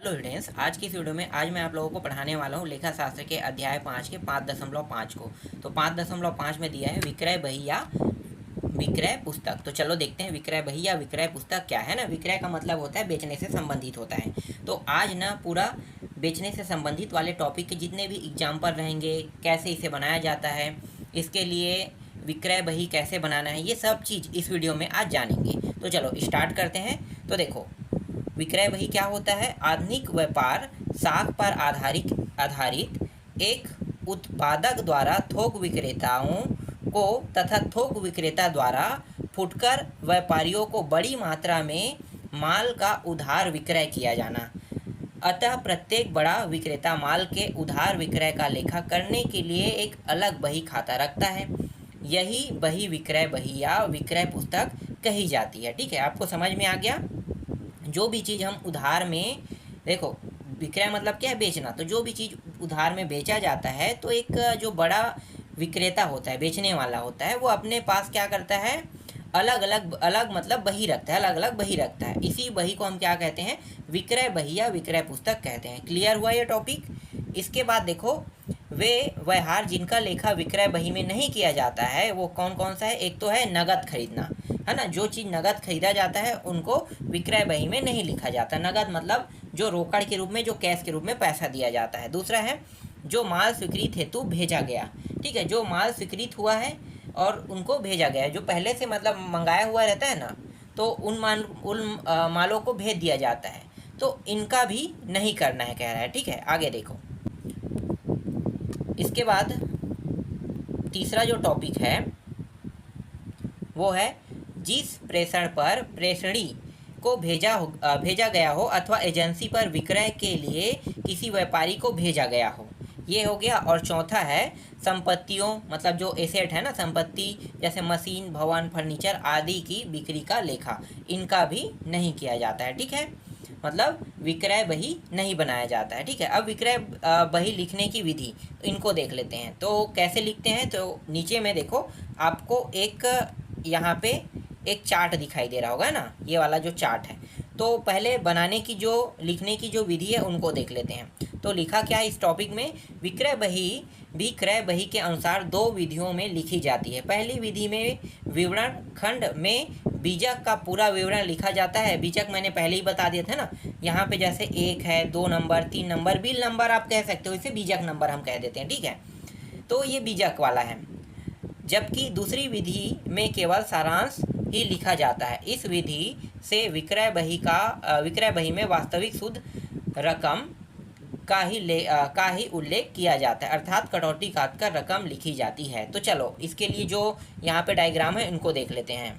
Hello students, आज की इस वीडियो में आज मैं आप लोगों को पढ़ाने वाला हूँ लेखा शास्त्र के अध्याय 5 के 5.5 को। तो 5.5 में दिया है विक्रय बही या विक्रय पुस्तक। तो चलो देखते हैं विक्रय बही या विक्रय पुस्तक क्या है ना। विक्रय का मतलब होता है बेचने से संबंधित होता है। तो आज ना पूरा बेचने से संबंधित वाले टॉपिक के जितने भी एग्जाम्पल रहेंगे, कैसे इसे बनाया जाता है, इसके लिए विक्रय बही कैसे बनाना है, ये सब चीज़ इस वीडियो में आज जानेंगे। तो चलो स्टार्ट करते हैं। तो देखो, विक्रय बही क्या होता है? आधुनिक व्यापार साख पर आधारित एक उत्पादक द्वारा थोक विक्रेताओं को तथा थोक विक्रेता द्वारा फुटकर व्यापारियों को बड़ी मात्रा में माल का उधार विक्रय किया जाना। अतः प्रत्येक बड़ा विक्रेता माल के उधार विक्रय का लेखा करने के लिए एक अलग बही खाता रखता है। यही बही विक्रय बही या विक्रय पुस्तक कही जाती है। ठीक है, आपको समझ में आ गया? जो भी चीज़ हम उधार में, देखो विक्रय मतलब क्या है? बेचना। तो जो भी चीज़ उधार में बेचा जाता है तो एक जो बड़ा विक्रेता होता है, बेचने वाला होता है, वो अपने पास क्या करता है? अलग मतलब बही रखता है, अलग अलग बही रखता है। इसी बही को हम क्या कहते हैं? विक्रय बही या विक्रय पुस्तक कहते हैं। क्लियर हुआ ये टॉपिक? इसके बाद देखो, वे व्यवहार जिनका लेखा विक्रय बही में नहीं किया जाता है वो कौन कौन सा है? एक तो है नगद खरीदना, है ना। जो चीज़ नगद खरीदा जाता है उनको विक्रय बही में नहीं लिखा जाता। नगद मतलब जो रोकड़ के रूप में, जो कैश के रूप में पैसा दिया जाता है। दूसरा है जो माल स्वीकृत हेतु भेजा गया। ठीक है, जो माल स्वीकृत हुआ है और उनको भेजा गया है, जो पहले से मतलब मंगाया हुआ रहता है ना, तो उन मालों को भेज दिया जाता है, तो इनका भी नहीं करना है, कह रहा है। ठीक है, आगे देखो। इसके बाद तीसरा जो टॉपिक है वो है जिस प्रेषण पर प्रेषणी को भेजा गया हो अथवा एजेंसी पर विक्रय के लिए किसी व्यापारी को भेजा गया हो, ये हो गया। और चौथा है संपत्तियों, मतलब जो एसेट है ना, संपत्ति जैसे मशीन, भवन, फर्नीचर आदि की बिक्री का लेखा, इनका भी नहीं किया जाता है। ठीक है, मतलब विक्रय बही नहीं बनाया जाता है। ठीक है, अब विक्रय बही लिखने की विधि इनको देख लेते हैं। तो कैसे लिखते हैं? तो नीचे में देखो, आपको एक यहाँ पे एक चार्ट दिखाई दे रहा होगा ना, ये वाला जो चार्ट है। तो पहले बनाने की जो, लिखने की जो विधि है उनको देख लेते हैं। तो लिखा क्या है इस टॉपिक में? विक्रय बही भी क्रय बही के अनुसार दो विधियों में लिखी जाती है। पहली विधि में विवरण खंड में बीजक का पूरा विवरण लिखा जाता है। बीजक मैंने पहले ही बता दिया था ना, यहाँ पे जैसे 1 है, 2 नंबर, 3 नंबर, बिल नंबर आप कह सकते हो, इसे बीजक नंबर हम कह देते हैं। ठीक है, तो ये बीजक वाला है। जबकि दूसरी विधि में केवल सारांश ही लिखा जाता है। इस विधि से विक्रय बही में वास्तविक शुद्ध रकम का ही उल्लेख किया जाता है, अर्थात कटौती काटकर रकम लिखी जाती है। तो चलो इसके लिए जो यहाँ पे डायग्राम है इनको देख लेते हैं।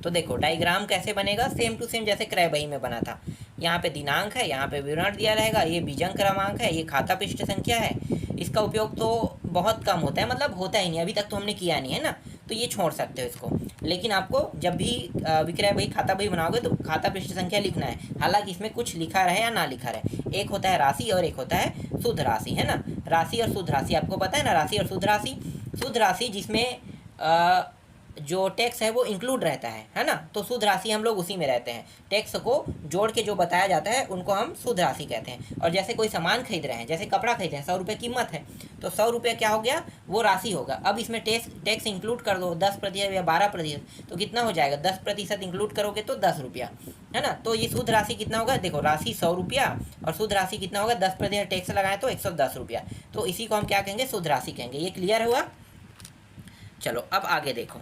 तो देखो डायग्राम कैसे बनेगा? सेम टू सेम जैसे क्रय बही में बना था। यहाँ पे दिनांक है, यहाँ पे विवरण दिया रहेगा, ये बीजक क्रमांक है, ये खाता पृष्ठ संख्या है। इसका उपयोग तो बहुत कम होता है, मतलब होता ही नहीं, अभी तक तो हमने किया नहीं है ना, तो ये छोड़ सकते हो इसको। लेकिन आपको जब भी विक्रय बही, खाता बही बनाओगे तो खाता पृष्ठ संख्या लिखना है, हालांकि इसमें कुछ लिखा रहे या ना लिखा रहे। एक होता है राशि और एक होता है शुद्ध राशि, है ना। राशि और शुद्ध राशि आपको पता है ना, राशि और शुद्ध राशि। शुद्ध राशि जिसमें जो टैक्स है वो इंक्लूड रहता है ना, तो शुद्ध राशि हम लोग उसी में रहते हैं। टैक्स को जोड़ के जो बताया जाता है उनको हम शुद्ध राशि कहते हैं। और जैसे कोई सामान खरीद रहे हैं, जैसे कपड़ा खरीद रहे हैं, 100 रुपये कीमत है, तो 100 रुपये क्या हो गया? वो राशि होगा। अब इसमें टैक्स इंक्लूड कर दो 10% या 12%, तो कितना हो जाएगा? 10% इंक्लूड करोगे तो 10 रुपया, है ना। तो ये शुद्ध राशि कितना होगा? देखो, राशि 100 रुपया और शुद्ध राशि कितना होगा? 10% टैक्स लगाए तो 110 रुपया। तो इसी को हम क्या कहेंगे? शुद्ध राशि कहेंगे। ये क्लियर हुआ? चलो अब आगे देखो,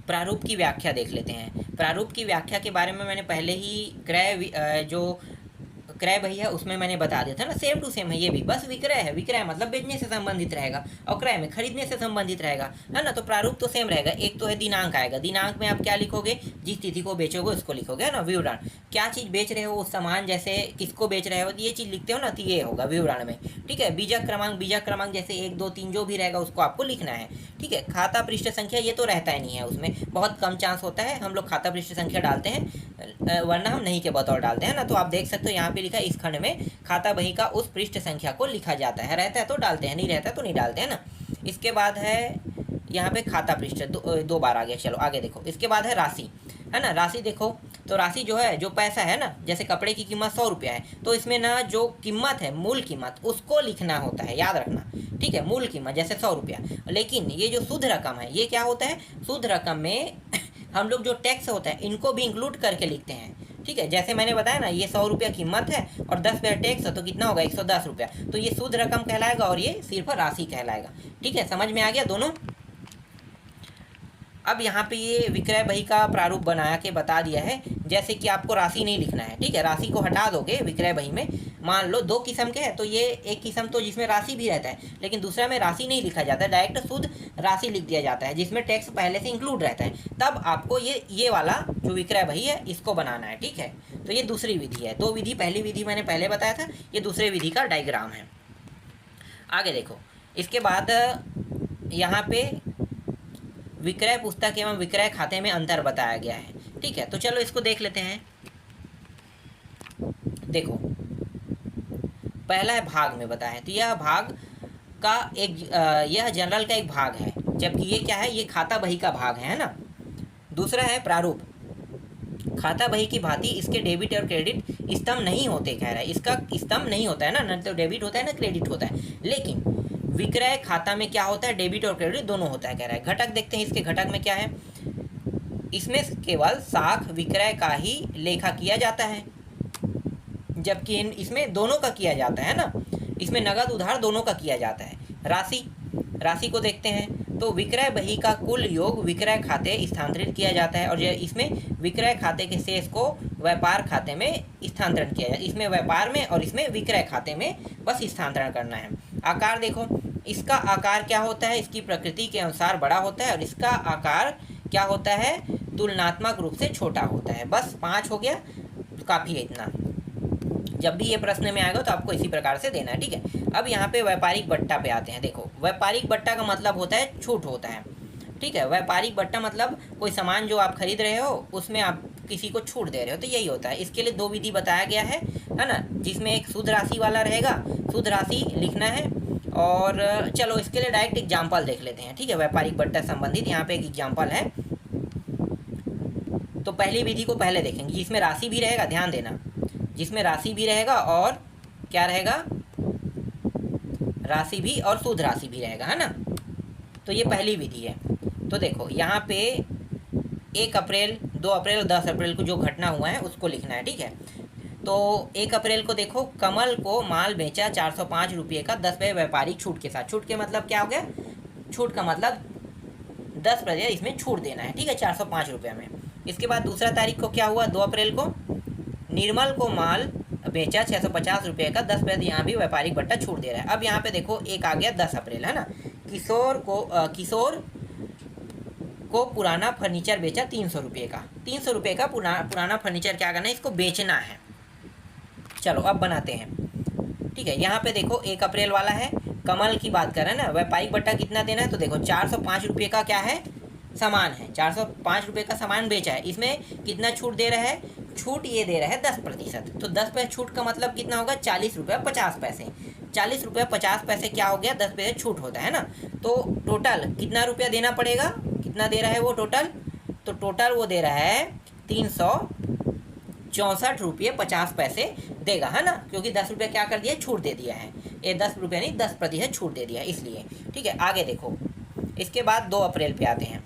प्रारूप की व्याख्या देख लेते हैं। प्रारूप की व्याख्या के बारे में मैंने पहले ही जो क्रय बही है उसमें मैंने बता दिया था ना, सेम टू सेम है ये भी, बस विक्रय है। विक्रय मतलब बेचने से संबंधित रहेगा और क्रय में खरीदने से संबंधित रहेगा, है ना। तो प्रारूप तो सेम रहेगा। एक तो है दिनांक आएगा, दिनांक में आप क्या लिखोगे? जिस तिथि को बेचोगे उसको लिखोगे, है ना। विवरण, क्या चीज़ बेच रहे हो, उस सामान, जैसे किसको बेच रहे हो, ये चीज़ लिखते हो ना, तो ये होगा विवरण में। ठीक है, बीजक क्रमांक जैसे 1, 2, 3 जो भी रहेगा उसको आपको लिखना है। ठीक है, खाता पृष्ठ संख्या ये तो रहता ही नहीं है, उसमें बहुत कम चांस होता है हम लोग खाता पृष्ठ संख्या डालते हैं, वरना हम नहीं के बतौर डालते हैं ना। तो आप देख सकते हो यहाँ पे लिखा है, इस खंड में खाता बही का उस पृष्ठ संख्या को लिखा जाता है। रहता है तो डालते हैं, नहीं रहता है तो नहीं डालते हैं ना। इसके बाद है यहाँ पे खाता पृष्ठ दो बार आ गया। चलो आगे देखो, इसके बाद है राशि। है ना। राशि देखो, तो राशि जो है, जो पैसा है ना, जैसे कपड़े की कीमत 100 रुपया है, तो इसमें ना जो कीमत है, मूल कीमत, उसको लिखना होता है, याद रखना, ठीक है। मूल कीमत जैसे 100 रुपया। लेकिन ये जो शुद्ध रकम है, ये क्या होता है, शुद्ध रकम में हम लोग जो टैक्स होता है इनको भी इंक्लूड करके लिखते हैं, ठीक है। जैसे मैंने बताया ना, ये 100 रुपया कीमत है और 10 रुपया टैक्स है, तो कितना होगा, 110 रुपया। तो ये शुद्ध रकम कहलाएगा और ये सिर्फ राशि कहलाएगा, ठीक है। समझ में आ गया दोनों। अब यहाँ पे ये विक्रय बही का प्रारूप बना के बता दिया है, जैसे कि आपको राशि नहीं लिखना है, ठीक है। राशि को हटा दोगे विक्रय बही में। मान लो 2 किस्म के हैं, तो ये एक किस्म तो जिसमें राशि भी रहता है, लेकिन दूसरा में राशि नहीं लिखा जाता है, डायरेक्ट शुद्ध राशि लिख दिया जाता है, जिसमें टैक्स पहले से इंक्लूड रहता है। तब आपको ये वाला जो विक्रय बही है इसको बनाना है, ठीक है। तो ये दूसरी विधि है। 2 विधि, पहली विधि मैंने पहले बताया था, ये दूसरी विधि का डायग्राम है। आगे देखो, इसके बाद यहाँ पे विक्रय पुस्तक एवं विक्रय खाते में अंतर बताया गया है, ठीक है। तो चलो इसको देख लेते हैं। देखो, पहला है भाग में बताया है, तो यह भाग का एक यह जनरल का एक भाग है, जबकि ये क्या है, ये खाता बही का भाग है ना। दूसरा है प्रारूप। खाता बही की भांति इसके डेबिट और क्रेडिट स्तंभ नहीं होते, कह रहा है। इसका स्तंभ नहीं होता है ना, न तो डेबिट होता है ना क्रेडिट होता है। लेकिन विक्रय खाता में क्या होता है, डेबिट और क्रेडिट दोनों होता है, कह रहा है। घटक देखते हैं, इसके घटक में क्या है। इसमें केवल साख विक्रय का ही लेखा किया जाता है, जबकि इसमें दोनों का किया जाता है ना। इसमें नगद उधार दोनों का किया जाता है। राशि को देखते हैं, तो विक्रय बही का कुल योग विक्रय खाते स्थानांतरित किया जाता है, और इसमें विक्रय खाते के शेष को व्यापार खाते में स्थानांतरण किया जाता है। इसमें व्यापार में और इसमें विक्रय खाते में बस स्थानांतरण करना है। आकार देखो, इसका आकार क्या होता है, इसकी प्रकृति के अनुसार बड़ा होता है, और इसका आकार क्या होता है, तुलनात्मक रूप से छोटा होता है। बस 5 हो गया, काफ़ी है इतना। जब भी ये प्रश्न में आएगा तो आपको इसी प्रकार से देना है, ठीक है। अब यहाँ पे व्यापारिक बट्टा पे आते हैं। देखो, व्यापारिक बट्टा का मतलब होता है छूट होता है, ठीक है। व्यापारिक बट्टा मतलब कोई सामान जो आप खरीद रहे हो उसमें आप किसी को छूट दे रहे हो, तो यही होता है। इसके लिए 2 विधि बताया गया है ना, जिसमें एक शुद्ध राशि वाला रहेगा, शुद्ध राशि लिखना है। और चलो इसके लिए डायरेक्ट एग्जाम्पल देख लेते हैं, ठीक है। व्यापारिक बट्टा संबंधित यहाँ पे एक एग्जाम्पल है। तो पहली विधि को पहले देखेंगे, जिसमें राशि भी रहेगा, ध्यान देना, जिसमें राशि भी रहेगा और क्या रहेगा, राशि भी और शुद्ध राशि भी रहेगा, है ना। तो ये पहली विधि है। तो देखो यहाँ पे 1 अप्रैल, 2 अप्रैल और 10 अप्रैल को जो घटना हुआ है उसको लिखना है, ठीक है। तो 1 अप्रैल को देखो, कमल को माल बेचा 405 रुपये का 10% व्यापारिक छूट के साथ। छूट के मतलब क्या हो गया, छूट का मतलब 10% इसमें छूट देना है, ठीक है, 405 रुपये में। इसके बाद दूसरा तारीख को क्या हुआ, 2 अप्रैल को निर्मल को माल बेचा 650 रुपये का 10%, यहाँ भी व्यापारिक बट्टा छूट दे रहा है। अब यहाँ पे देखो एक आ गया 10 अप्रैल, है ना। किशोर को पुराना फर्नीचर बेचा 300 रुपये का। 300 रुपये का पुराना फर्नीचर क्या करना है, इसको बेचना है। चलो अब बनाते हैं, ठीक है। यहाँ पे देखो 1 अप्रैल वाला है, कमल की बात कर रहे हैं ना। व्यापारिक बट्टा कितना देना है, तो देखो 405 रुपये का क्या है, सामान है। 405 रुपये का सामान बेचा है, इसमें कितना छूट दे रहा है, छूट ये दे रहा है 10%। तो 10% छूट का मतलब कितना होगा, 40 रुपये 50 पैसे। 40 रुपये 50 पैसे क्या हो गया, 10% छूट होता है ना। तो टोटल कितना रुपया देना पड़ेगा, कितना दे रहा है वो टोटल, तो टोटल वो दे रहा है 364 रुपये 50 पैसे देगा, है ना। क्योंकि 10 रुपये क्या कर दिया, छूट दे दिया है। ये 10 रुपये नहीं, 10% छूट दे दिया है, इसलिए, ठीक है। आगे देखो, इसके बाद 2 अप्रैल पे आते हैं।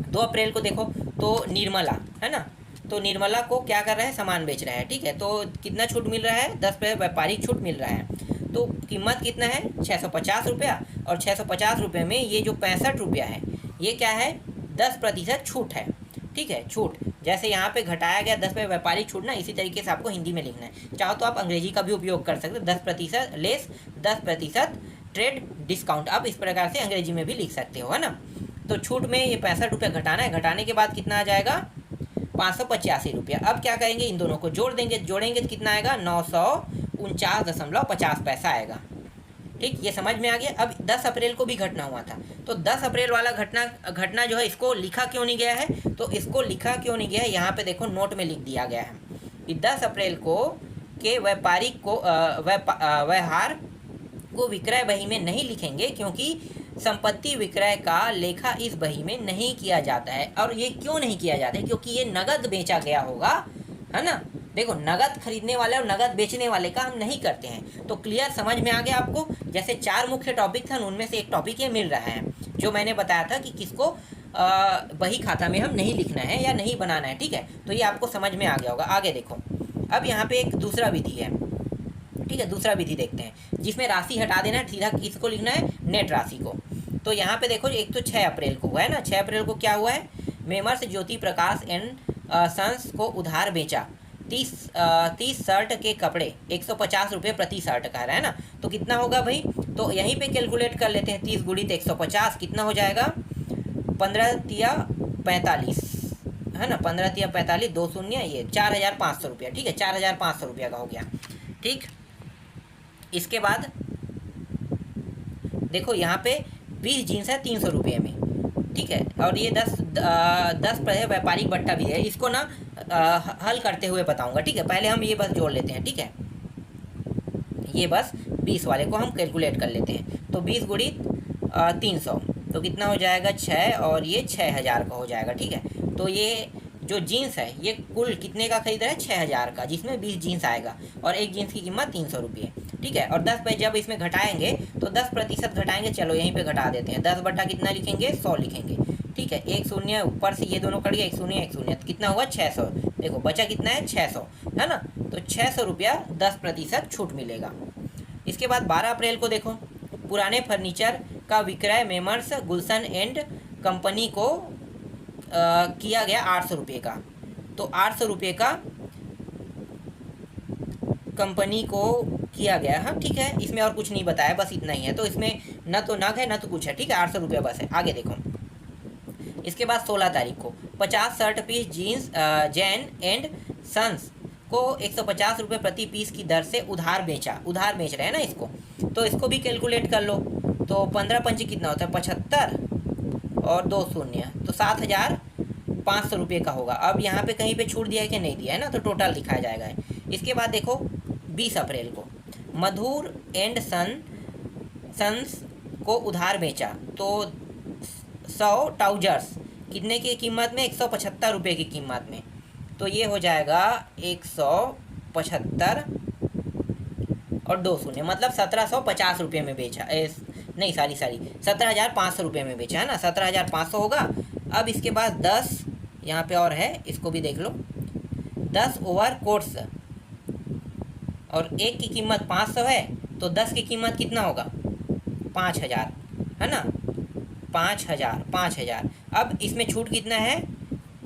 2 अप्रैल को देखो, तो निर्मला, है ना, तो निर्मला को क्या कर रहा है, सामान बेच रहा है, ठीक है। तो कितना छूट मिल रहा है, 10% व्यापारिक छूट मिल रहा है। तो कीमत कितना है, 650 रुपया, और 650 रुपये में ये जो 65 रुपया है, ये क्या है, 10% छूट है, ठीक है। छूट जैसे यहाँ पे घटाया गया 10% व्यापारिक छूट ना, इसी तरीके से आपको हिंदी में लिखना है। चाहो तो आप अंग्रेजी का भी उपयोग कर सकते हो, 10% लेस 10% ट्रेड डिस्काउंट, आप इस प्रकार से अंग्रेजी में भी लिख सकते हो, है ना। तो छूट में ये 65 रुपया घटाना है, घटाने के बाद कितना आ जाएगा, 585 रुपया। अब क्या करेंगे, इन दोनों को जोड़ देंगे, जोड़ेंगे तो कितना आएगा, 949.50 पैसा आएगा, ठीक। ये समझ में आ गया। अब 10 अप्रैल को भी घटना हुआ था, तो 10 अप्रैल वाला घटना जो है, इसको लिखा क्यों नहीं गया है, तो इसको लिखा क्यों नहीं गया है, यहाँ पे देखो नोट में लिख दिया गया है कि 10 अप्रैल को के व्यापारिक को व्यवहार को विक्रय बही में नहीं लिखेंगे, क्योंकि संपत्ति विक्रय का लेखा इस बही में नहीं किया जाता है। और ये क्यों नहीं किया जाता है? क्योंकि ये नगद बेचा गया होगा, है ना। देखो, नगद खरीदने वाले और नगद बेचने वाले का हम नहीं करते हैं। तो क्लियर, समझ में आ गया आपको? जैसे 4 मुख्य टॉपिक थे, उनमें से एक टॉपिक ये मिल रहा है जो मैंने बताया था कि किसको बही खाता में हम नहीं लिखना है या नहीं बनाना है। ठीक है, तो ये आपको समझ में आ गया होगा। आगे देखो, अब यहाँ पे एक दूसरा विधि है। ठीक है, दूसरा विधि देखते हैं जिसमें राशि हटा देना है, सीधा किसको लिखना है? नेट राशि को। तो यहाँ पे देखो, एक तो 6 अप्रैल को हुआ है ना। 6 अप्रैल को क्या हुआ है? मेमर्स ज्योति प्रकाश एंड सन्स को उधार बेचा 30 शर्ट के कपड़े 150 रुपये प्रति शर्ट का है ना। तो कितना होगा भाई? तो यहीं पे कैलकुलेट कर लेते हैं। 30 गुणित 150 कितना हो जाएगा? 15 तिया 45, है ना। 15 तिया 45, 2 शून्य, ये 4500 रुपया। ठीक है, 4500 रुपया का हो गया। ठीक, इसके बाद देखो यहाँ पे 20 जीन्स है 300 रुपये में। ठीक है, और ये 10 व्यापारिक बट्टा भी है। इसको ना हल करते हुए बताऊंगा। ठीक है, पहले हम ये बस जोड़ लेते हैं। ठीक है, ये बस 20 वाले को हम कैलकुलेट कर लेते हैं। तो 20 गुणित 300 तो कितना हो जाएगा? 6, और ये 6000 का हो जाएगा। ठीक है, तो ये जो जीन्स है ये कुल कितने का खरीद रहा है? 6000 का, जिसमें 20 जीन्स आएगा और एक जीन्स की कीमत 300 रुपये। ठीक है, और 10 पे जब इसमें घटाएंगे तो 10% घटाएंगे। चलो यहीं पे घटा देते हैं। 10 बटा कितना लिखेंगे? 100 लिखेंगे। ठीक है, एक शून्य ऊपर से ये दोनों कट गया, एक शून्य तो कितना हुआ? 600। देखो बचा कितना है? 600, है ना। तो 600 रुपया 10% छूट मिलेगा। इसके बाद 12 अप्रैल को देखो, पुराने फर्नीचर का विक्रय मेमर्स गुलशन एंड कंपनी को किया गया 800 रुपये का। तो 800 रुपये का कंपनी को किया गया। हाँ ठीक है, इसमें और कुछ नहीं बताया, बस इतना ही है। तो इसमें न तो नग है न तो कुछ है। ठीक है, 800 रुपये बस है। आगे देखो, इसके बाद 16 तारीख को 50 shirt piece jeans Jain and sons को 150 रुपये प्रति पीस की दर से उधार बेचा। उधार बेच रहे हैं ना इसको, तो इसको भी कैलकुलेट कर लो। तो 15 पंची कितना होता है? 75 और 2 शून्य, तो 7500 रुपये का होगा। अब यहाँ पे कहीं पे छूट दिया है कि नहीं दिया है ना, तो टोटल दिखाया जाएगा। इसके बाद देखो 20 अप्रैल को मधुर एंड सन्स को उधार बेचा। तो 100 ट्राउजर्स कितने की कीमत में? 175 रुपये की कीमत में। तो ये हो जाएगा 175 और 2 शून्य, मतलब 1750 रुपये में बेचा। नहीं सॉरी 17,500 रुपये में बेचा, है ना। 17,500 होगा। अब इसके बाद 10 यहाँ पे और है, इसको भी देख लो। 10 ओवर कोट्स और एक की कीमत 500 है, तो 10 की कीमत कितना होगा? 5000, है ना। 5000। अब इसमें छूट कितना है?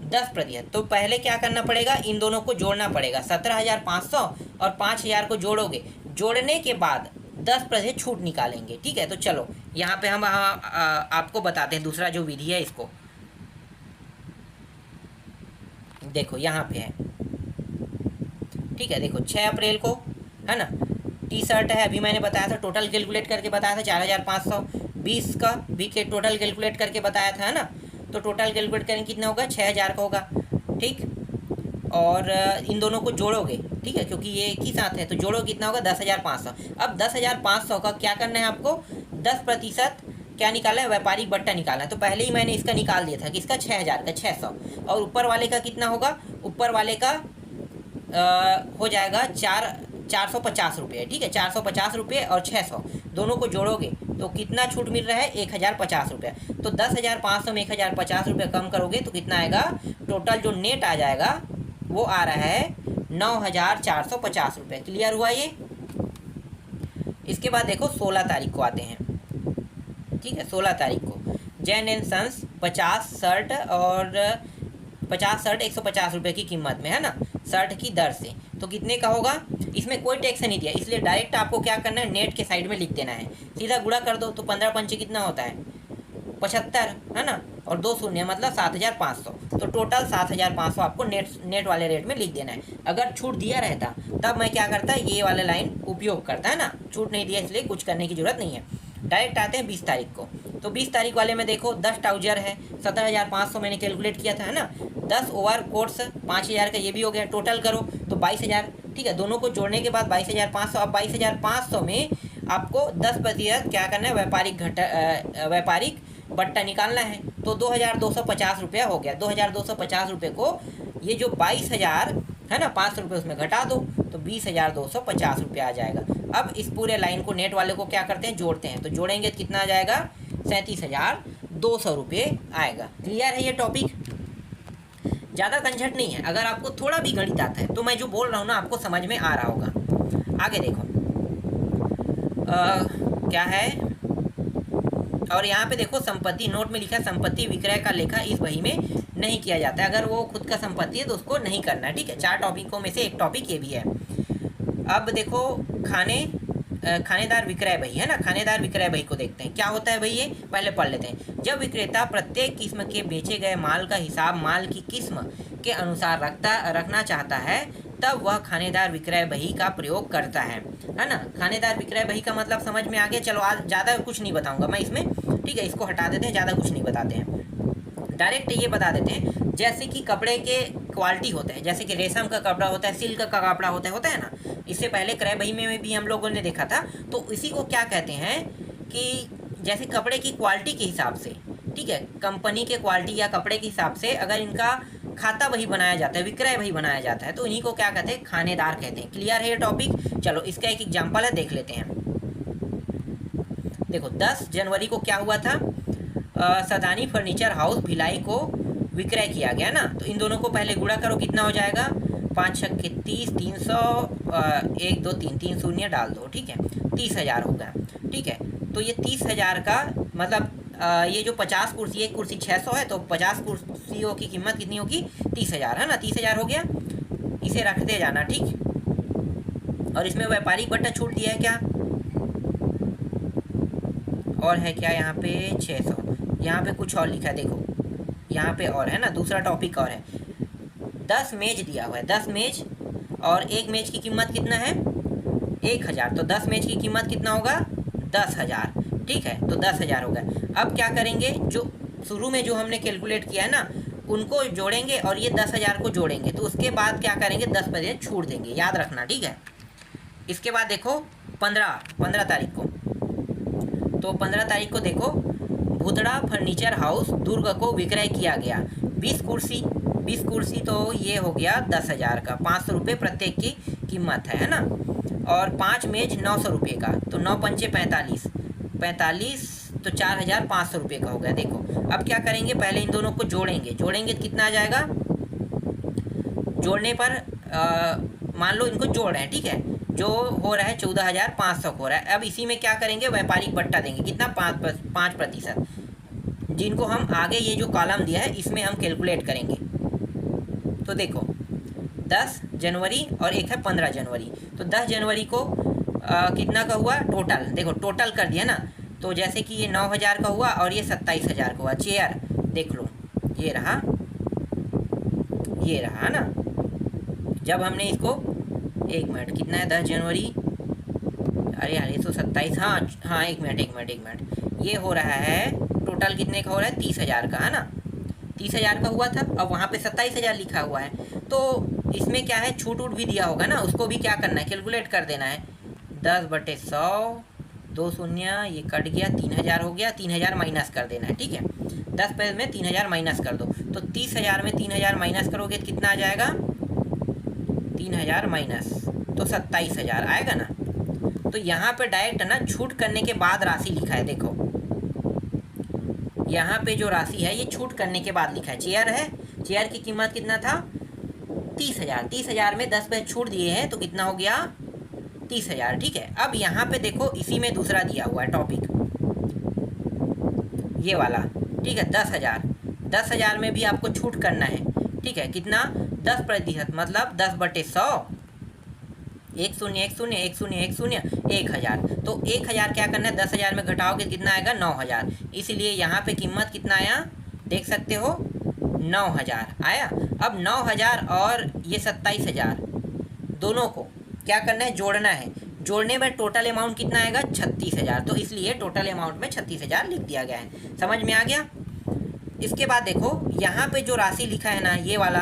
10%। तो पहले क्या करना पड़ेगा? इन दोनों को जोड़ना पड़ेगा। 17,500 और 5000 को जोड़ोगे, जोड़ने के बाद 10% छूट निकालेंगे। ठीक है, तो चलो यहाँ पे हम आपको बताते हैं दूसरा जो विधि है। इसको देखो यहाँ पे है। ठीक है, देखो 6 अप्रैल को, है ना, टी शर्ट है, अभी मैंने बताया था, टोटल कैलकुलेट करके बताया था 4500। 20 का भी के टोटल कैलकुलेट करके बताया था, है ना। तो टोटल कैलकुलेट करेंगे कितना होगा? 6000 का होगा। ठीक, और इन दोनों को जोड़ोगे, ठीक है, क्योंकि ये एक ही साथ है, तो जोड़ो कितना होगा? 10,500। अब 10,500 का क्या करना है आपको? 10% क्या निकालना है? व्यापारिक बट्टा निकालना है। तो पहले ही मैंने इसका निकाल दिया था, किसका? 6000 का, 600। और ऊपर वाले का कितना होगा? ऊपर वाले का हो जाएगा 450 रुपये। ठीक है, 450 रुपये और 600 दोनों को जोड़ोगे तो कितना छूट मिल रहा है? 1050 रुपये। तो 10,500 में 1050 रुपये कम करोगे तो कितना आएगा? टोटल जो नेट आ जाएगा वो आ रहा है 9,450 रुपये। क्लियर हुआ ये? इसके बाद देखो 16 तारीख को आते हैं। ठीक है, 16 तारीख को जैन एंड सन्स 50 शर्ट और 50 शर्ट 150 रुपये की कीमत में, है ना, शर्ट की दर से। तो कितने का होगा? इसमें कोई टैक्स नहीं दिया, इसलिए डायरेक्ट आपको क्या करना है? नेट के साइड में लिख देना है। सीधा गुणा कर दो तो 15 पंचे कितना होता है? 75, है ना, और 2 शून्य मतलब 7,500। तो टोटल 7,500 आपको नेट वाले रेट में लिख देना है। अगर छूट दिया रहता तब मैं क्या करता? ये वाला लाइन उपयोग करता, है ना। छूट नहीं दिया इसलिए कुछ करने की जरूरत नहीं है। डायरेक्ट आते हैं 20 तारीख को। तो 20 तारीख वाले में देखो 10 ट्राउजर है, 17,500 मैंने कैलकुलेट किया था, है ना। 10 ओवर कोट्स 5,000 का, ये भी हो गया। टोटल करो तो 22,000। ठीक है, दोनों को जोड़ने के बाद 22,500। अब 22,500 में आपको 10% क्या करना है, व्यापारिक बट्टा निकालना है। तो 2250 रुपया हो गया। 2250 रुपये को ये जो 22,000 है ना, 500 रुपये उसमें घटा दो तो 20,250 रुपया आ जाएगा। अब इस पूरे लाइन को नेट वाले को क्या करते हैं, जोड़ते हैं। तो जोड़ेंगे तो कितना आ जाएगा, 37,200 रुपये आएगा। क्लियर है ये टॉपिक? ज़्यादा कंझट नहीं है। अगर आपको थोड़ा भी गणित आता है तो मैं जो बोल रहा हूँ ना आपको समझ में आ रहा होगा। आगे देखो क्या है, और यहाँ पे देखो संपत्ति, नोट में लिखा है संपत्ति विक्रय का लेखा इस बही में नहीं किया जाता है। अगर वो खुद का संपत्ति है तो उसको नहीं करना है, ठीक है। 4 टॉपिकों में से एक टॉपिक ये भी है। अब देखो खानेदार विक्रय बही है ना, खानेदार विक्रय बही को देखते हैं क्या होता है भाई, ये पहले पढ़ लेते हैं। जब विक्रेता प्रत्येक किस्म के बेचे गए माल का हिसाब माल की किस्म के अनुसार रखना चाहता है तब वह खानेदार विक्रय बही का प्रयोग करता है ना। खानेदार विक्रय बही का मतलब समझ में आ गया। चलो आज ज़्यादा कुछ नहीं बताऊंगा मैं इसमें, ठीक है। इसको हटा देते हैं, ज़्यादा कुछ नहीं बताते हैं, डायरेक्ट ये बता देते हैं। जैसे कि कपड़े के क्वालिटी होते हैं, जैसे कि रेशम का कपड़ा होता है, सिल्क का कपड़ा होता है ना। इससे पहले क्रय बही में भी हम लोगों ने देखा था। तो इसी को क्या कहते हैं कि जैसे कपड़े की क्वालिटी के हिसाब से, ठीक है, कंपनी के क्वालिटी या कपड़े के हिसाब से अगर इनका खाता बही बनाया जाता है, विक्रय बही बनाया जाता है, तो इन्हीं को क्या कहते हैं, खानेदार कहते हैं। क्लियर है ये टॉपिक? चलो इसका एक एग्जाम्पल है, देख लेते हैं। देखो 10 जनवरी को क्या हुआ था, सदानी फर्नीचर हाउस भिलाई को विक्रय किया गया ना। तो इन दोनों को पहले गुणा करो, कितना हो जाएगा, 5 छक्के 30, 300, 1 2 3 3 शून्य डाल दो, ठीक है, 30,000 होगा, ठीक है। तो ये 30,000 का मतलब ये जो 50 कुर्सी, एक कुर्सी 600 है, तो 50 कुर्सियों की कीमत कितनी होगी, 30,000 है ना। 30,000 हो गया, इसे रखते जाना, ठीक। और इसमें व्यापारिक बट्टा छूट दिया है क्या, और है क्या यहाँ पे 600, यहाँ पे कुछ और लिखा है, देखो यहाँ पे और है ना, दूसरा टॉपिक और है। 10 मेज दिया हुआ है, 10 मेज, और एक मेज की कीमत कितना है, 1,000। तो 10 मेज की कीमत कितना होगा, 10,000, ठीक है। तो 10,000 होगा। अब क्या करेंगे, जो शुरू में जो हमने कैलकुलेट किया है ना, उनको जोड़ेंगे और ये 10,000 को जोड़ेंगे। तो उसके बाद क्या करेंगे, 10% छूट देंगे, याद रखना, ठीक है। इसके बाद देखो 15 तारीख को, तो 15 तारीख को देखो, भुतड़ा फर्नीचर हाउस दुर्ग को विक्रय किया गया। 20 कुर्सी तो ये हो गया 10,000 का, 500 रुपये प्रत्येक की कीमत है ना। और 5 मेज 900 रुपये का, तो 9 पंचे 45, तो 4,500 रुपये का हो गया। देखो अब क्या करेंगे, पहले इन दोनों को जोड़ेंगे तो कितना आ जाएगा, जोड़ने पर मान लो इनको जोड़ रहे हैं, ठीक है, जो हो रहा है 14,500 हो रहा है। अब इसी में क्या करेंगे, व्यापारिक बट्टा देंगे, कितना, 5%, जिनको हम आगे ये जो कॉलम दिया है इसमें हम कैलकुलेट करेंगे। तो देखो 10 जनवरी और एक है 15 जनवरी। तो 10 जनवरी को कितना का हुआ टोटल, देखो टोटल कर दिया ना। तो जैसे कि ये 9,000 का हुआ और ये 27,000 का हुआ। चेयर देख लो, ये रहा ना। जब हमने इसको, एक मिनट, कितना है 10 जनवरी, अरे यार 127, हाँ एक मिनट, ये हो रहा है टोटल कितने का हो रहा है, 30,000 का है ना। 30,000 का हुआ था, अब वहाँ पे 27,000 लिखा हुआ है। तो इसमें क्या है, छूट भी दिया होगा ना, उसको भी क्या करना है, कैलकुलेट कर देना है। 10/100, 2 शून्य, ये कट गया, 3,000 हो गया, 3,000 माइनस कर देना है, ठीक है। 10 पैसे में 3,000 माइनस कर दो, तो 30,000 में 3,000 माइनस करोगे तो कितना आ जाएगा, 3,000 माइनस, तो 27,000 आएगा ना। तो यहाँ पे डायरेक्ट ना छूट करने के बाद राशि लिखा है, देखो यहाँ पे जो राशि है ये छूट करने के बाद लिखा है। चेयर है, चेयर की कीमत कितना था, 30,000, 30,000 में 10 पैसे छूट दिए हैं तो कितना हो गया, 30,000, ठीक है। अब यहाँ पे देखो इसी में दूसरा दिया हुआ है टॉपिक, ये वाला, ठीक है, 10,000 में भी आपको छूट करना है, ठीक है। कितना, 10%, मतलब 10/100, 1,000। तो 1,000 क्या करना है, 10,000 में घटाओगे कितना आएगा, 9,000। इसलिए यहाँ पे कीमत कितना आया, देख सकते हो, 9,000 आया। अब 9,000 और ये 27,000 दोनों को क्या करना है, जोड़ना है। जोड़ने में टोटल अमाउंट कितना आएगा, 36,000। तो इसलिए टोटल अमाउंट में 36,000 लिख दिया गया है। समझ में आ गया। इसके बाद देखो यहाँ पे जो राशि लिखा है ना, ये वाला,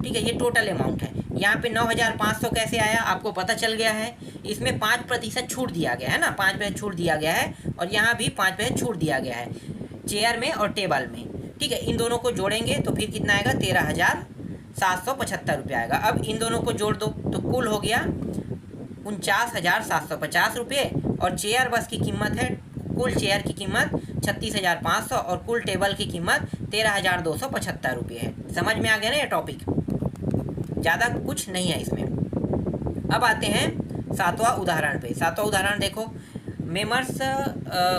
ठीक है, ये टोटल अमाउंट है। यहाँ पे 9,500 कैसे आया आपको पता चल गया है। इसमें 5% छूट दिया गया है ना, 5% छूट दिया गया है, और यहाँ भी 5% छूट दिया गया है चेयर में और टेबल में। ठीक है, इन दोनों को जोड़ेंगे तो फिर कितना आएगा, 13,775 रुपये आएगा। अब इन दोनों को जोड़ दो तो कुल हो गया 49,750 रुपये, और चेयर बस की कीमत है, कुल चेयर की कीमत 36,500 और कुल टेबल की कीमत 13,275 रुपये है। समझ में आ गया ना ये टॉपिक, ज़्यादा कुछ नहीं है इसमें। अब आते हैं सातवां उदाहरण पे। सातवां उदाहरण देखो, मेमर्स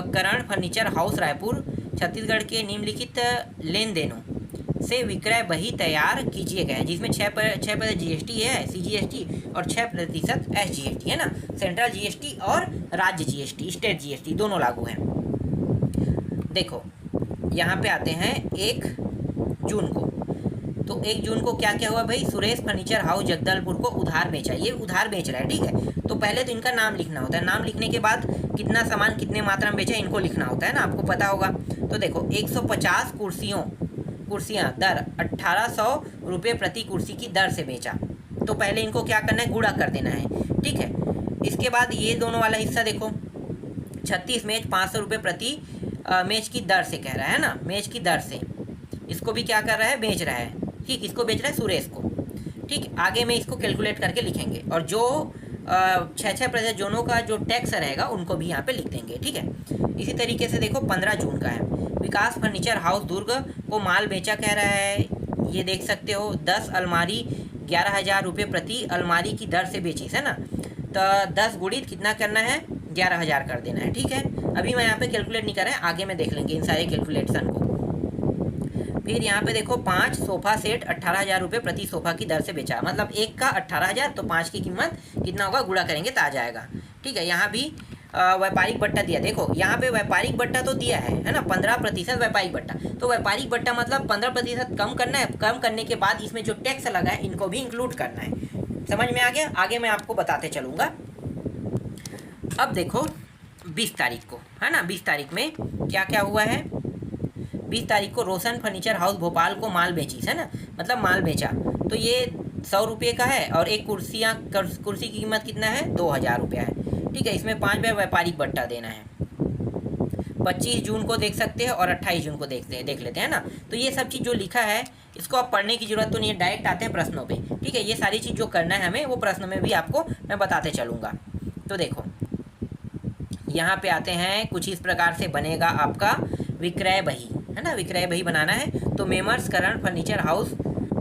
करण फर्नीचर हाउस रायपुर छत्तीसगढ़ के निम्नलिखित लेन देनों से विक्रय बही तैयार कीजिए गए, जिसमें 6% GST है, CGST, और 6% SGST है ना, सेंट्रल GST और राज्य GST, स्टेट GST दोनों लागू हैं। देखो यहाँ पे आते हैं 1 जून को। तो 1 जून को क्या क्या हुआ भाई, सुरेश फर्नीचर हाउस जगदलपुर को उधार बेचा। ये उधार बेच रहा है, ठीक है। तो पहले तो इनका नाम लिखना होता है, नाम लिखने के बाद कितना सामान कितने मात्रा में बेचा इनको लिखना होता है ना, आपको पता होगा। तो देखो 150 कुर्सियाँ दर 1,800 रुपये प्रति कुर्सी की दर से बेचा। तो पहले इनको क्या करना है, गुणा कर देना है, ठीक है। इसके बाद ये दोनों वाला हिस्सा देखो, 36 मेज 500 रुपये प्रति मेज की दर से कह रहा है ना, मेज की दर से इसको भी क्या कर रहा है, बेच रहा है, ठीक। इसको बेच रहा है सुरेश को, ठीक। आगे में इसको कैलकुलेट करके लिखेंगे, और जो 6% जोनों का जो टैक्स रहेगा उनको भी यहाँ पे लिख देंगे, ठीक है। इसी तरीके से देखो 15 जून का है, विकास फर्नीचर हाउस दुर्ग को माल बेचा कह रहा है, ये देख सकते हो 10 अलमारी 11,000 रुपये प्रति अलमारी की दर से बेची है ना। तो 10 गुणित कितना करना है, 11,000 कर देना है, ठीक है। अभी मैं यहाँ पे कैलकुलेट नहीं कर रहा है, आगे में देख लेंगे इन सारे कैलकुलेशन को। फिर यहाँ पे देखो 5 सोफ़ा सेट 18,000 रुपये प्रति सोफ़ा की दर से बेचा, मतलब एक का 18,000, तो 5 की कीमत कितना होगा, गुणा करेंगे तो आ जाएगा, ठीक है। यहाँ भी व्यापारिक बट्टा दिया, देखो यहाँ पे व्यापारिक बट्टा तो दिया है ना, 15% व्यापारिक बट्टा। तो व्यापारिक बट्टा मतलब 15% कम करना है, कम करने के बाद इसमें जो टैक्स लगा है इनको भी इंक्लूड करना है। समझ में आ गया, आगे मैं आपको बताते चलूँगा। अब देखो 20 तारीख को है ना, 20 तारीख में क्या क्या हुआ है। 20 तारीख को रोशन फर्नीचर हाउस भोपाल को माल बेची है ना, मतलब माल बेचा। तो ये 100 रुपये का है, और एक कुर्सी की कीमत कितना है, 2,000 रुपया है, ठीक है। इसमें 5 बार व्यापारिक बट्टा देना है। 25 जून को देख सकते हैं और 28 जून को देख लेते हैं ना। तो ये सब चीज़ जो लिखा है इसको आप पढ़ने की जरूरत तो नहीं है, डायरेक्ट आते हैं प्रश्नों पे, ठीक है। ये सारी चीज़ जो करना है हमें वो प्रश्नों में भी आपको मैं बताते चलूँगा। तो देखो यहाँ पे आते हैं, कुछ इस प्रकार से बनेगा आपका विक्रय बही है ना, विक्रय बही बनाना है। तो मेमर्स करण फर्नीचर हाउस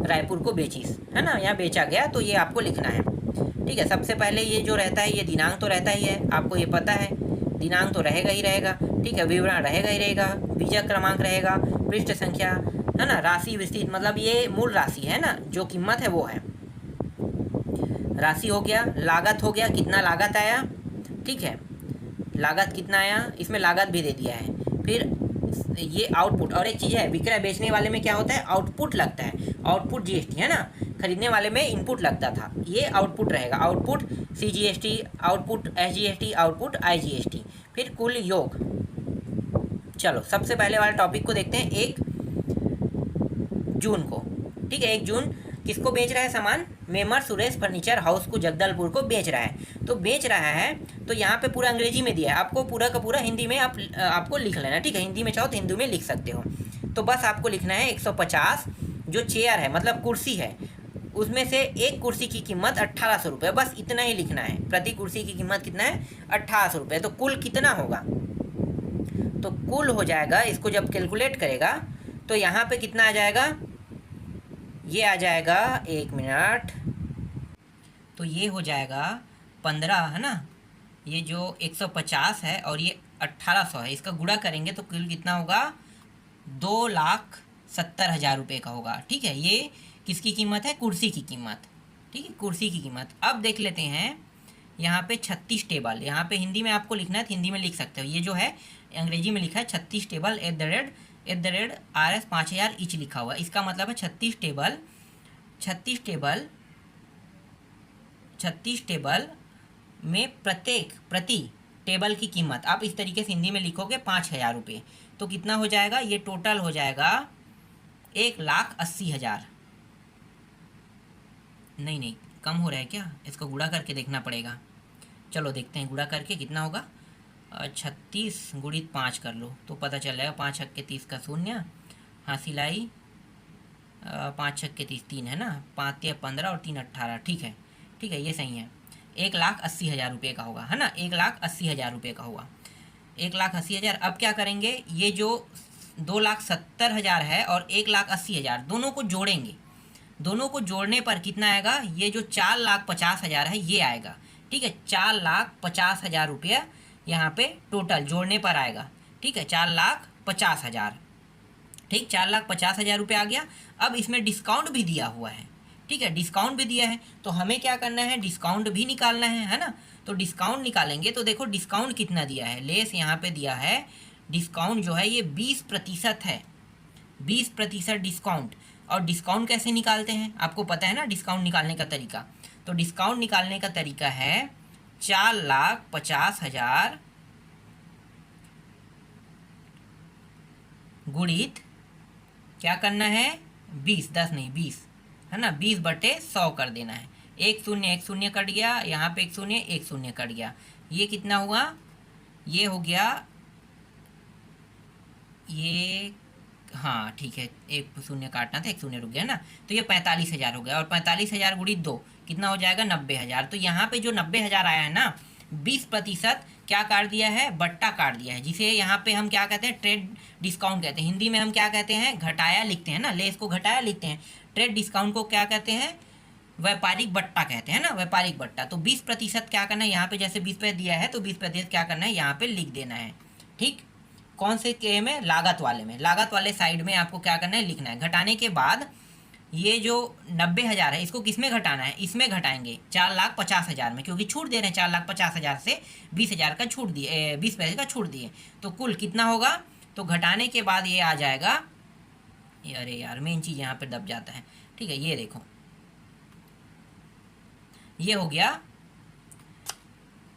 रायपुर को बेचीस है ना, यहाँ बेचा गया, तो ये आपको लिखना है, ठीक है। सबसे पहले ये जो रहता है ये दिनांक तो रहता ही है, आपको ये पता है, दिनांक तो रहेगा ही रहेगा, ठीक है। विवरण रहेगा ही रहेगा, बीजक क्रमांक रहेगा, पृष्ठ संख्या है ना, राशि विस्तृत, मतलब ये मूल राशि है ना, जो कीमत है वो है, राशि हो गया, लागत हो गया, कितना लागत आया, ठीक है, लागत कितना आया, इसमें लागत भी दे दिया है। फिर ये आउटपुट, और एक चीज़ है, विक्रय बेचने वाले में क्या होता है, आउटपुट लगता है, आउटपुट GST है ना, खरीदने वाले में इनपुट लगता था, ये आउटपुट रहेगा, output CGST, output SGST, output IGST। फिर कुल योग। चलो सबसे पहले वाले टॉपिक को देखते हैं, 1 जून को, ठीक है। 1 जून किसको बेच रहा है सामान, मेमर सुरेश फर्नीचर हाउस को जगदलपुर को बेच रहा है। तो बेच रहा है तो यहाँ पे पूरा अंग्रेजी में दिया है, आपको पूरा का पूरा हिंदी में आपको लिख लेना, ठीक है। हिंदी में चाहो तो हिंदी में लिख सकते हो। तो बस आपको लिखना है 150 जो चेयर है, मतलब कुर्सी है, उसमें से एक कुर्सी की कीमत 1,800 रुपये, बस इतना ही लिखना है। प्रति कुर्सी की कीमत कितना है, 1,800 रुपये। तो कुल कितना होगा, तो कुल हो जाएगा, इसको जब कैलकुलेट करेगा तो यहाँ पे कितना आ जाएगा, ये आ जाएगा, 1 मिनट, तो ये हो जाएगा 15 है ना, ये जो 150 है और ये 1,800 है, इसका गुणा करेंगे तो कुल कितना होगा, 2,70,000 रुपये का होगा, ठीक है। ये किसकी कीमत है, कुर्सी की कीमत, ठीक है, कुर्सी की कीमत। अब देख लेते हैं यहाँ पे 36 टेबल, यहाँ पे हिंदी में आपको लिखना है तो हिंदी में लिख सकते हो, ये जो है अंग्रेजी में लिखा है 36 टेबल @ RS 5,000 ईच लिखा हुआ है। इसका मतलब है 36 टेबल में प्रति टेबल की कीमत आप इस तरीके से हिंदी में लिखोगे 5,000 रुपये, तो कितना हो जाएगा, ये टोटल हो जाएगा 1,80,000, नहीं कम हो रहा है क्या? इसको गुणा करके देखना पड़ेगा। चलो देखते हैं गुणा करके कितना होगा। 36 गुणित 5 कर लो तो पता चल जाएगा। 5 छक्के 30 का शून्य, हासिल आई 5 छक्के 30 3 है ना, 5 या 15 और 3 18। ठीक है, ठीक है, ये सही है। 1,80,000 रुपये का होगा, है ना, 1,80,000 रुपये का हुआ। 1,80,000। अब क्या करेंगे, ये जो 2,70,000 है और 1,80,000 दोनों को जोड़ेंगे। दोनों को जोड़ने पर कितना आएगा, ये जो 4,50,000 है ये आएगा। ठीक है, 4,50,000 रुपया यहाँ पे टोटल जोड़ने पर आएगा। ठीक है, 4,50,000। ठीक, 4,50,000 रुपये आ गया। अब इसमें डिस्काउंट भी दिया हुआ है। ठीक है, डिस्काउंट भी दिया है तो हमें क्या करना है, डिस्काउंट भी निकालना है ना। तो डिस्काउंट निकालेंगे तो देखो डिस्काउंट कितना दिया है, लेस यहाँ पे दिया है। डिस्काउंट जो है ये 20% है, 20% डिस्काउंट। और डिस्काउंट कैसे निकालते हैं आपको पता है ना, डिस्काउंट निकालने का तरीका। तो डिस्काउंट निकालने का तरीका है 4,50,000 गुणित क्या करना है, 20, 10 नहीं 20, है ना, 20/100 कर देना है। एक शून्य कट गया, यहाँ पे एक शून्य कट गया। ये कितना हुआ, ये हो गया ये, हाँ ठीक है, एक शून्य काटना था, एक शून्य रुक गया ना। तो ये 45,000 हो गया और 45,000 गुणित 2 कितना हो जाएगा, 90,000। तो यहाँ पे जो 90,000 आया है ना, 20% क्या काट दिया है, बट्टा काट दिया है, जिसे यहाँ पे हम क्या कहते हैं, ट्रेड डिस्काउंट कहते हैं। हिंदी में हम क्या कहते हैं, घटाया लिखते हैं ना, लेस को घटाया लिखते हैं। ट्रेड डिस्काउंट को क्या कहते हैं, व्यापारिक बट्टा कहते हैं ना, व्यापारिक बट्टा। तो 20% क्या करना है, यहाँ पे जैसे 20% दिया है तो 20% क्या करना है, यहाँ पे लिख देना है। ठीक, कौन से के में, लागत वाले में, लागत वाले साइड में आपको क्या करना है, लिखना है। घटाने के बाद ये जो 90,000 है इसको किस में घटाना है, इसमें घटाएंगे 4,50,000 में, क्योंकि छूट दे रहे हैं। 4,50,000 से 20,000 का छूट दिए, 20 पैसे का छूट दिए। तो कुल कितना होगा, तो घटाने के बाद ये आ जाएगा, अरे यार मेन चीज़ यहाँ पे दब जाता है। ठीक है, ये देखो ये हो गया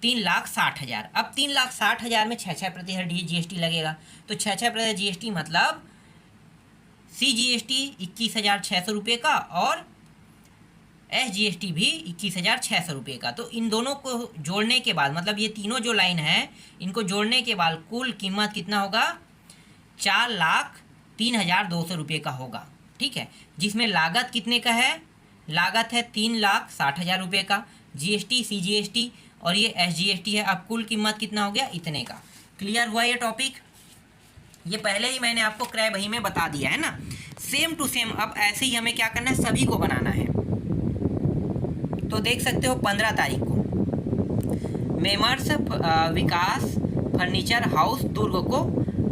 3,60,000। अब 3,60,000 में 6% GST लगेगा। तो 6% GST मतलब CGST 21,600 रुपये का और SGST भी 21,600 रुपये का। तो इन दोनों को जोड़ने के बाद, मतलब ये तीनों जो लाइन है इनको जोड़ने के बाद कुल कीमत कितना होगा, 4,03,200 रुपये का होगा। ठीक है, जिसमें लागत कितने का है, लागत है 3,60,000 रुपये का, GST CGST और ये SGST है। अब कुल कीमत कितना हो गया, इतने का। क्लियर हुआ ये टॉपिक? ये पहले ही मैंने आपको क्रय बही में बता दिया है ना, सेम टू सेम। अब ऐसे ही हमें क्या करना है, सभी को बनाना है। तो देख सकते हो 15 तारीख को मेमर्स विकास फर्नीचर हाउस दुर्ग को,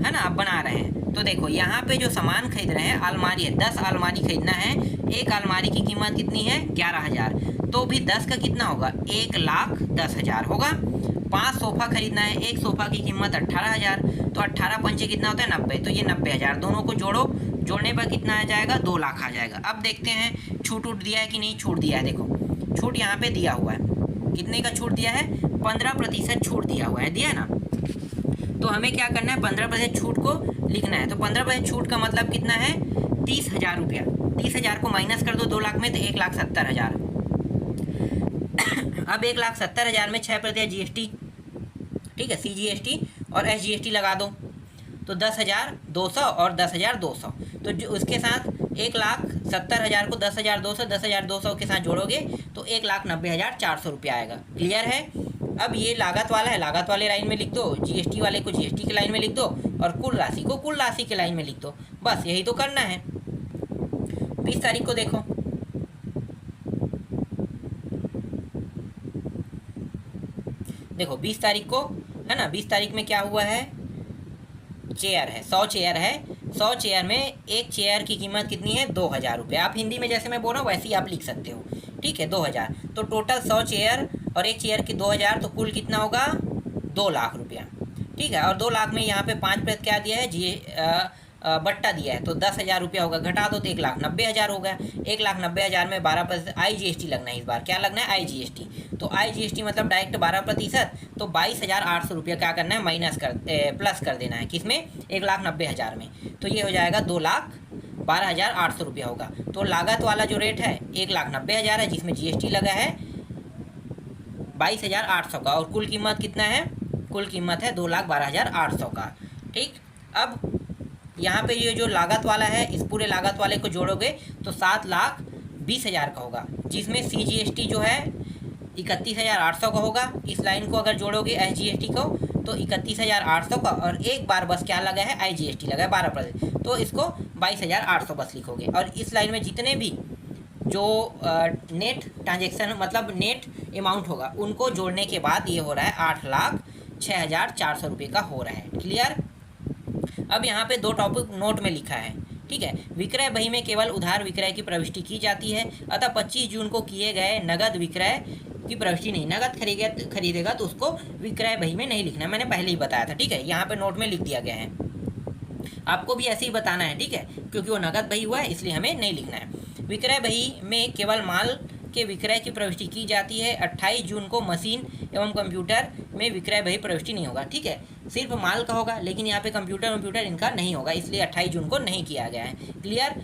है ना, अब बना रहे हैं। तो देखो यहाँ पे जो सामान खरीद रहे हैं, अलमारी है, 10 अलमारी खरीदना है। एक अलमारी की कीमत कितनी है, 11,000। तो भी 10 का कितना होगा, 1,10,000 होगा। 5 सोफ़ा खरीदना है, एक सोफ़ा की कीमत 18,000। तो 18 पंचे कितना होता है, 90। तो ये 90,000 दोनों को जोड़ो, जोड़ने पर कितना आ जाएगा, 2 लाख आ जाएगा। अब देखते हैं छूट उठ दिया है कि नहीं। छूट दिया है, देखो छूट यहाँ पे दिया हुआ है। कितने का छूट दिया है, 15% छूट दिया हुआ है, दिया है ना। तो हमें क्या करना है, 15% छूट को लिखना है। तो 15% छूट का मतलब कितना है, 30,000 रुपया। 30,000 को माइनस कर दो 2 लाख में, तो 1,70,000। अब 1,70,000 में 6% GST, ठीक है, CGST और SGST लगा दो, तो 10,200 और 10,200। तो जो उसके साथ 1,70,000 को 10,200, 10,200 के साथ जोड़ोगे तो 1,90,400 रुपया आएगा। क्लियर है? अब ये लागत वाला है, लागत वाले लाइन में लिख दो, GST वाले को GST की लाइन में लिख दो और कुल राशि को कुल राशि के लाइन में लिख दो। बस यही तो करना है। 20 तारीख को देखो, देखो 20 तारीख को, है ना, 20 तारीख में क्या हुआ है, चेयर है, 100 चेयर है। 100 चेयर में एक चेयर की कीमत कितनी है, 2,000 रुपये। आप हिंदी में जैसे मैं बोल रहा हूँ वैसे ही आप लिख सकते हो। ठीक है, 2,000। तो टोटल 100 चेयर और एक चेयर की 2,000, तो कुल कितना होगा, 2 लाख रुपया। ठीक है, और 2 लाख में यहाँ पे 5% क्या दिया है, बट्टा दिया है, तो 10,000 रुपया होगा। घटा दो तो 1,90,000 हो गया। 1,90,000 में 12% IGST लगना है। इस बार क्या लगना है, IGST। तो IGST मतलब डायरेक्ट 12%, तो 22,800 रुपया क्या करना है, प्लस कर देना है। किसमें, 1,90,000 में। तो ये हो जाएगा 2,00,000 12,800 रुपया होगा। तो लागत वाला जो रेट है 1,90,000 है, जिसमें जीएसटी लगा है 22,800 का, और कुल कीमत कितना है? कुल कीमत है 2,12,800 का। ठीक, अब यहाँ पे ये जो लागत वाला है, इस पूरे लागत वाले को जोड़ोगे तो 7,20,000 का होगा, जिसमें CGST जो है 31,800 का होगा। इस लाइन को अगर जोड़ोगे SGST को तो 31,800 का, और एक बार बस क्या लगा है? IGST लगा है 12%, तो इसको 22,800 बस लिखोगे। और इस लाइन में जितने भी जो नेट ट्रांजेक्शन मतलब नेट अमाउंट होगा उनको जोड़ने के बाद ये हो रहा है 8,06,400 रुपये का हो रहा है। क्लियर? अब यहाँ पे दो टॉपिक नोट में लिखा है, ठीक है। विक्रय बही में केवल उधार विक्रय की प्रविष्टि की जाती है, अतः 25 जून को किए गए नगद विक्रय की प्रविष्टि नहीं। नगद खरीदेगा तो उसको विक्रय बही में नहीं लिखना, मैंने पहले ही बताया था, ठीक है। यहाँ पे नोट में लिख दिया गया है, आपको भी ऐसे ही बताना है, ठीक है, क्योंकि वो नगद बही हुआ है इसलिए हमें नहीं लिखना है। विक्रय बही में केवल माल के विक्रय की प्रविष्टि की जाती है। 28 जून को मशीन एवं कंप्यूटर में विक्रय बही प्रविष्टि नहीं होगा, ठीक है। सिर्फ माल का होगा, लेकिन यहाँ पे कंप्यूटर इनका नहीं होगा, इसलिए 28 जून को नहीं किया गया है। क्लियर?